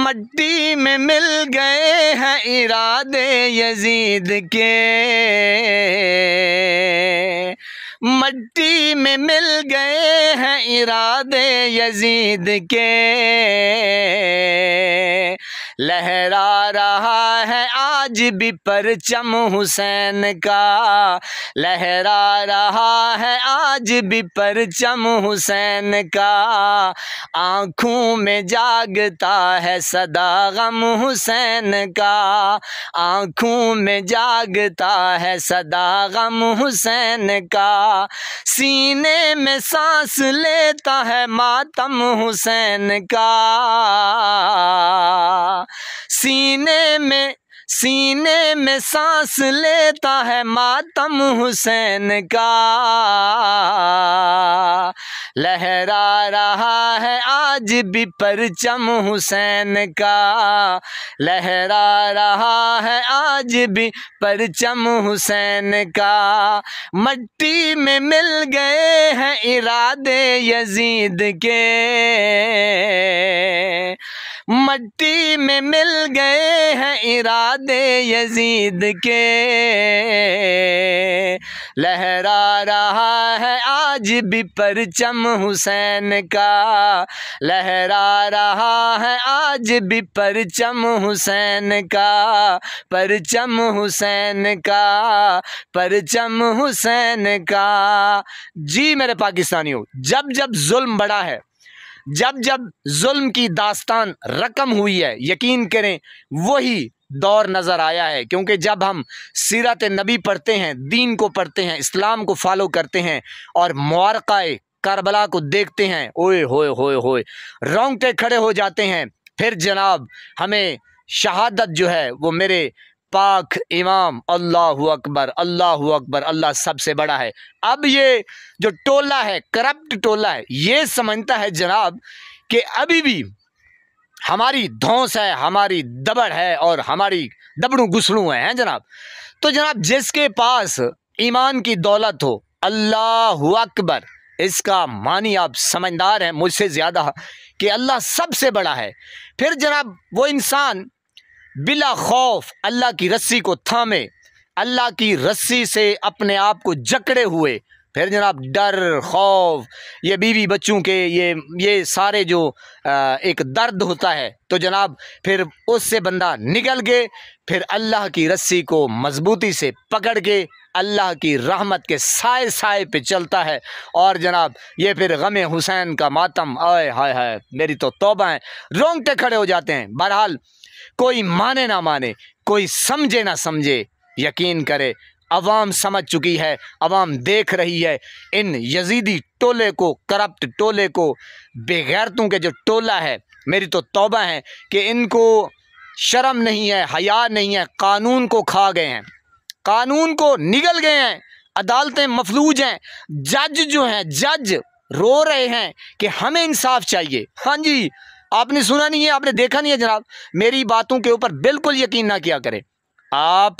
मट्टी में मिल गए हैं इरादे यजीद के, मट्टी में मिल गए हैं इरादे यजीद के। लहरा रहा है आज भी परचम हुसैन का, लहरा रहा है आज भी परचम हुसैन का। आँखों में जागता है सदा गम हुसैन का, आँखों में जागता है सदा गम हुसैन का। सीने में सांस लेता है मातम हुसैन का, सीने में सांस लेता है मातम हुसैन का। लहरा रहा है आज भी परचम हुसैन का, लहरा रहा है आज भी परचम हुसैन का। मट्टी में मिल गए हैं इरादे यजीद के, मट्टी में मिल गए हैं इरादे यजीद के। लहरा रहा है आज भी परचम हुसैन का, लहरा रहा है आज भी परचम हुसैन का, परचम हुसैन का, परचम हुसैन का। जी मेरे पाकिस्तानियों, जब जब जुल्म बढ़ा है, जब जब जुल्म की दास्तान रकम हुई है, यकीन करें वही दौर नज़र आया है। क्योंकि जब हम सीरत नबी पढ़ते हैं, दीन को पढ़ते हैं, इस्लाम को फॉलो करते हैं और मुआरक़ाए करबला को देखते हैं, ओए होए होए होए रोंगटे खड़े हो जाते हैं। फिर जनाब हमें शहादत जो है वो मेरे पाक इमाम, अल्लाहु अकबर, अल्लाहु अकबर, अल्लाह सबसे बड़ा है। अब ये जो टोला है, करप्ट टोला है, ये समझता है जनाब कि अभी भी हमारी धौंस है, हमारी दबड़ है और हमारी दबड़ू गुसड़ू हैं जनाब। तो जनाब जिसके पास ईमान की दौलत हो, अल्लाहु अकबर, इसका मानी आप समझदार हैं मुझसे ज़्यादा कि अल्लाह सबसे बड़ा है। फिर जनाब वो इंसान बिला खौफ अल्लाह की रस्सी को थामे, अल्लाह की रस्सी से अपने आप को जकड़े हुए, फिर जनाब डर खौफ, ये बीवी बच्चों के ये सारे जो एक दर्द होता है, तो जनाब फिर उससे बंदा निकल के फिर अल्लाह की रस्सी को मजबूती से पकड़ के अल्लाह की रहमत के साए साए पे चलता है। और जनाब ये फिर गमे हुसैन का मातम, आए हाय हाय मेरी तो तौबा है, रोंगटे खड़े हो जाते हैं। बहरहाल कोई माने ना माने, कोई समझे ना समझे, यकीन करे अवाम समझ चुकी है, अवाम देख रही है इन यजीदी टोले को, करप्ट टोले को, बेगैरतों के जो टोला है। मेरी तो तौबा है कि इनको शर्म नहीं है, हया नहीं है, कानून को खा गए हैं, कानून को निगल गए हैं, अदालतें मफलूज हैं, जज जो हैं जज रो रहे हैं कि हमें इंसाफ चाहिए। हाँ जी, आपने सुना नहीं है, आपने देखा नहीं है जनाब। मेरी बातों के ऊपर बिल्कुल यकीन ना किया करें, आप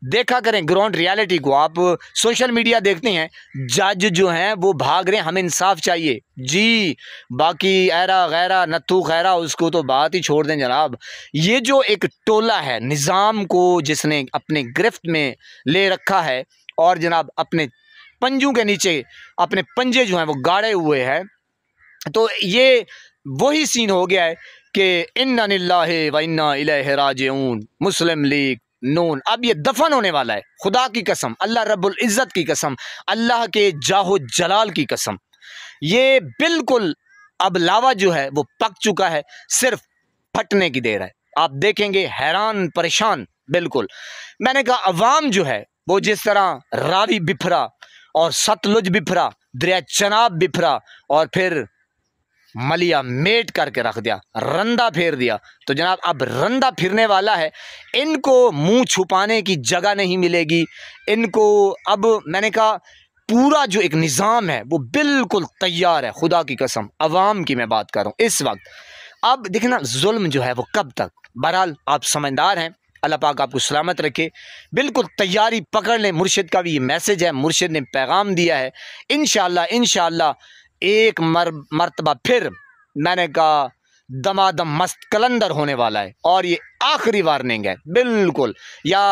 देखा करें ग्राउंड रियलिटी को। आप सोशल मीडिया देखते हैं, जज जो हैं वो भाग रहे हैं, हमें इंसाफ चाहिए जी। बाकी ऐरा गैरा नत्थू खैरा उसको तो बात ही छोड़ दें जनाब। ये जो एक टोला है निज़ाम को जिसने अपने गिरफ्त में ले रखा है और जनाब अपने पंजों के नीचे अपने पंजे जो हैं वो गाड़े हुए हैं, तो ये वही सीन हो गया है कि इन्ना लिल्लाहि व इन्ना इलैहि राजिऊन, मुस्लिम लीग नून। अब ये दफन होने वाला है, खुदा की कसम, अल्लाह रब्बुल इज़्ज़त की कसम, अल्लाह के जाहो जलाल की कसम। ये बिल्कुल अब लावा जो है वो पक चुका है, सिर्फ फटने की देर है। आप देखेंगे हैरान परेशान। बिल्कुल मैंने कहा अवाम जो है वो जिस तरह रावी बिफरा और सतलुज बिफरा, दरिया चनाब बिफरा और फिर मलिया मेट करके रख दिया, रंदा फेर दिया, तो जनाब अब रंदा फिरने वाला है। इनको मुंह छुपाने की जगह नहीं मिलेगी इनको। अब मैंने कहा पूरा जो एक निज़ाम है वो बिल्कुल तैयार है, खुदा की कसम, अवाम की मैं बात कर रहा हूँ इस वक्त। अब देखना जुल्म जो है वो कब तक। बहरहाल आप समझदार हैं, अल्लाह पाक आपको सलामत रखे। बिल्कुल तैयारी पकड़ लें, मुर्शिद का भी ये मैसेज है, मुर्शिद ने पैगाम दिया है। इंशाअल्लाह एक मरतबा फिर मैंने कहा दमादम मस्त कलंदर होने वाला है और ये आखिरी वार्निंग है बिल्कुल। या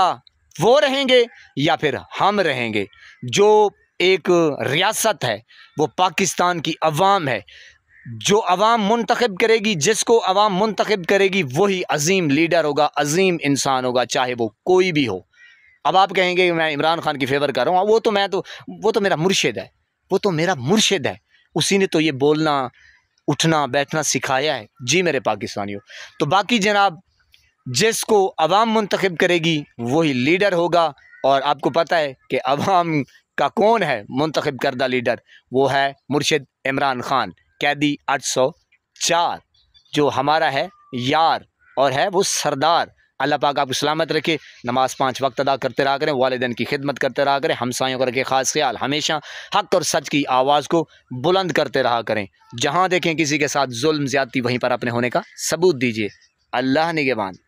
वो रहेंगे या फिर हम रहेंगे। जो एक रियासत है वो पाकिस्तान की अवाम है। जो अवाम मुंतखब करेगी, जिसको अवाम मुंतखब करेगी, वही अजीम लीडर होगा, अजीम इंसान होगा, चाहे वो कोई भी हो। अब आप कहेंगे मैं इमरान खान की फेवर कर रहा हूँ, वो तो मेरा मुर्शिद है, वो तो मेरा मुर्शिद है, उसी ने तो ये बोलना उठना बैठना सिखाया है। जी मेरे पाकिस्तानियों, तो बाकी जनाब जिसको अवाम मुंतखब करेगी वही लीडर होगा। और आपको पता है कि अवाम का कौन है मुंतखब करदा लीडर, वो है मुर्शिद इमरान खान, कैदी 804, जो हमारा है यार और है वो सरदार। अल्लाह पाक आपको सलामत रखे, नमाज 5 वक्त अदा करते रहा करें, वालिदैन की खिदमत करते रहा करें, हमसायों का रखे ख़ास ख्याल, हमेशा हक़ और सच की आवाज़ को बुलंद करते रहा करें। जहाँ देखें किसी के साथ जुल्म ज़्यादती, वहीं पर अपने होने का सबूत दीजिए। अल्लाह निगहबान।